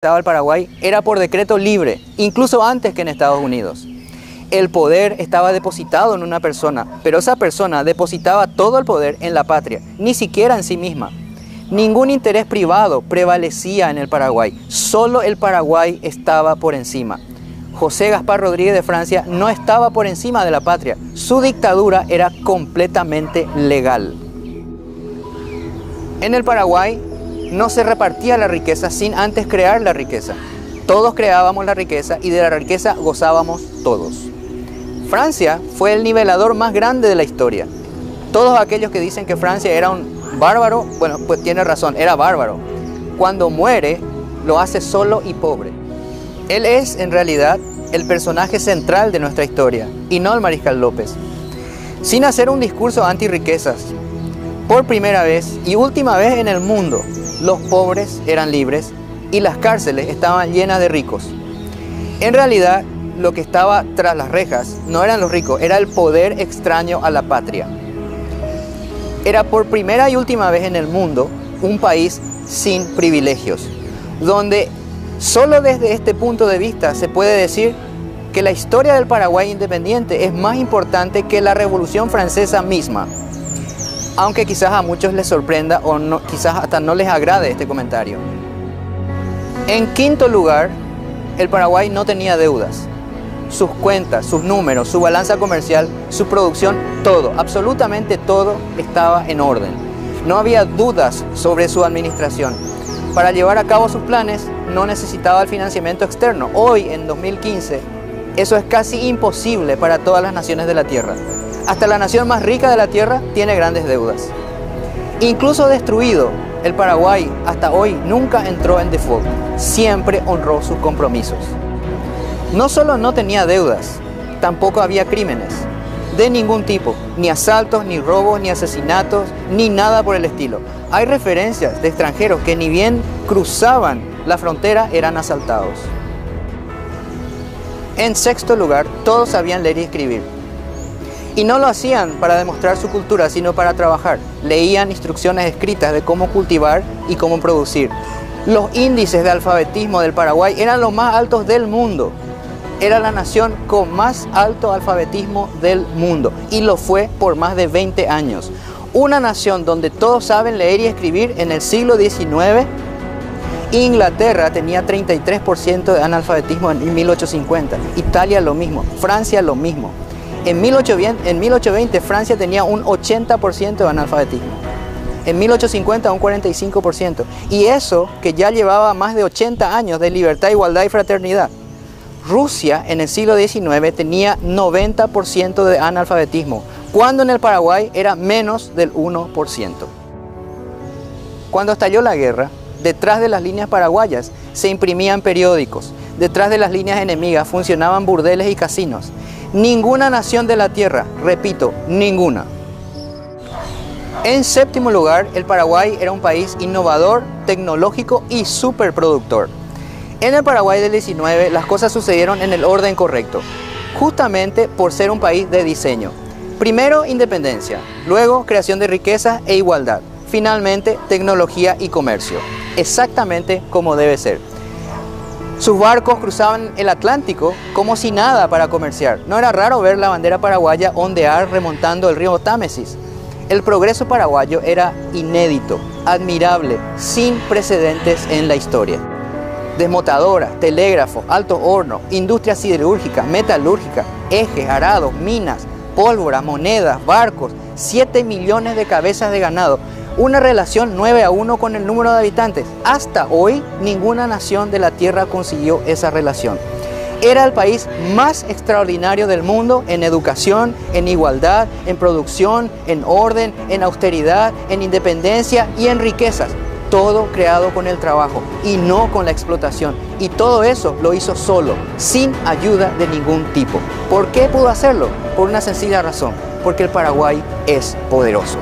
El Paraguay era por decreto libre, incluso antes que en Estados Unidos. El poder estaba depositado en una persona, pero esa persona depositaba todo el poder en la patria, ni siquiera en sí misma. Ningún interés privado prevalecía en el Paraguay, solo el Paraguay estaba por encima. José Gaspar Rodríguez de Francia no estaba por encima de la patria, su dictadura era completamente legal. En el Paraguay no se repartía la riqueza sin antes crear la riqueza. Todos creábamos la riqueza y de la riqueza gozábamos todos. Francia fue el nivelador más grande de la historia. Todos aquellos que dicen que Francia era un bárbaro, bueno, pues tiene razón, era bárbaro. Cuando muere, lo hace solo y pobre. Él es, en realidad, el personaje central de nuestra historia, y no el Mariscal López. Sin hacer un discurso anti-riquezas, por primera vez y última vez en el mundo, los pobres eran libres y las cárceles estaban llenas de ricos. En realidad, lo que estaba tras las rejas no eran los ricos, era el poder extraño a la patria. Era por primera y última vez en el mundo un país sin privilegios, donde solo desde este punto de vista se puede decir que la historia del Paraguay independiente es más importante que la Revolución Francesa misma. Aunque quizás a muchos les sorprenda o no, quizás hasta no les agrade este comentario. En quinto lugar, el Paraguay no tenía deudas. Sus cuentas, sus números, su balanza comercial, su producción, todo, absolutamente todo estaba en orden. No había dudas sobre su administración. Para llevar a cabo sus planes no necesitaba el financiamiento externo. Hoy, en 2015, eso es casi imposible para todas las naciones de la Tierra. Hasta la nación más rica de la Tierra tiene grandes deudas. Incluso destruido, el Paraguay hasta hoy nunca entró en default. Siempre honró sus compromisos. No solo no tenía deudas, tampoco había crímenes. De ningún tipo. Ni asaltos, ni robos, ni asesinatos, ni nada por el estilo. Hay referencias de extranjeros que ni bien cruzaban la frontera eran asaltados. En sexto lugar, todos sabían leer y escribir. Y no lo hacían para demostrar su cultura, sino para trabajar. Leían instrucciones escritas de cómo cultivar y cómo producir. Los índices de alfabetismo del Paraguay eran los más altos del mundo. Era la nación con más alto alfabetismo del mundo. Y lo fue por más de 20 años. Una nación donde todos saben leer y escribir en el siglo XIX. Inglaterra tenía 33% de analfabetismo en 1850. Italia lo mismo. Francia lo mismo. En 1820 Francia tenía un 80% de analfabetismo. En 1850 un 45%. Y eso que ya llevaba más de 80 años de libertad, igualdad y fraternidad. Rusia en el siglo XIX tenía 90% de analfabetismo, cuando en el Paraguay era menos del 1%. Cuando estalló la guerra, detrás de las líneas paraguayas se imprimían periódicos. Detrás de las líneas enemigas funcionaban burdeles y casinos. Ninguna nación de la Tierra, repito, ninguna. En séptimo lugar, el Paraguay era un país innovador, tecnológico y superproductor. En el Paraguay del 19 las cosas sucedieron en el orden correcto, justamente por ser un país de diseño. Primero, independencia, luego creación de riqueza e igualdad, finalmente tecnología y comercio, exactamente como debe ser. Sus barcos cruzaban el Atlántico como si nada para comerciar. No era raro ver la bandera paraguaya ondear remontando el río Támesis. El progreso paraguayo era inédito, admirable, sin precedentes en la historia. Desmotadoras, telégrafos, alto horno, industria siderúrgica, metalúrgica, ejes, arados, minas, pólvora, monedas, barcos, 7 millones de cabezas de ganado. Una relación 9-1 con el número de habitantes. Hasta hoy, ninguna nación de la Tierra consiguió esa relación. Era el país más extraordinario del mundo en educación, en igualdad, en producción, en orden, en austeridad, en independencia y en riquezas. Todo creado con el trabajo y no con la explotación. Y todo eso lo hizo solo, sin ayuda de ningún tipo. ¿Por qué pudo hacerlo? Por una sencilla razón, porque el Paraguay es poderoso.